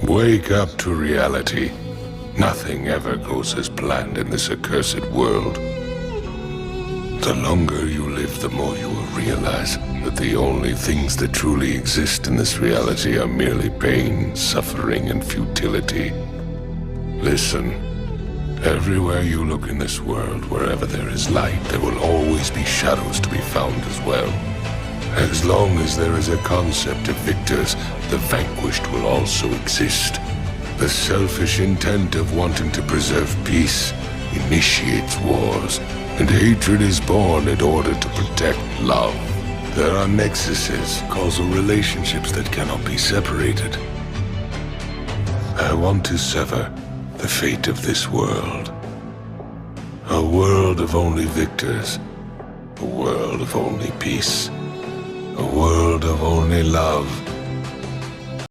Wake up to reality. Nothing ever goes as planned in this accursed world. The longer you live, the more you will realize that the only things that truly exist in this reality are merely pain, suffering, and futility. Listen, everywhere you look in this world, wherever there is light, there will always be shadows to be found as well. As long as there is a concept of victors, the vanquished will also exist. The selfish intent of wanting to preserve peace initiates wars, and hatred is born in order to protect love. There are nexuses, causal relationships that cannot be separated. I want to sever the fate of this world. A world of only victors. A world of only peace. A world of only love.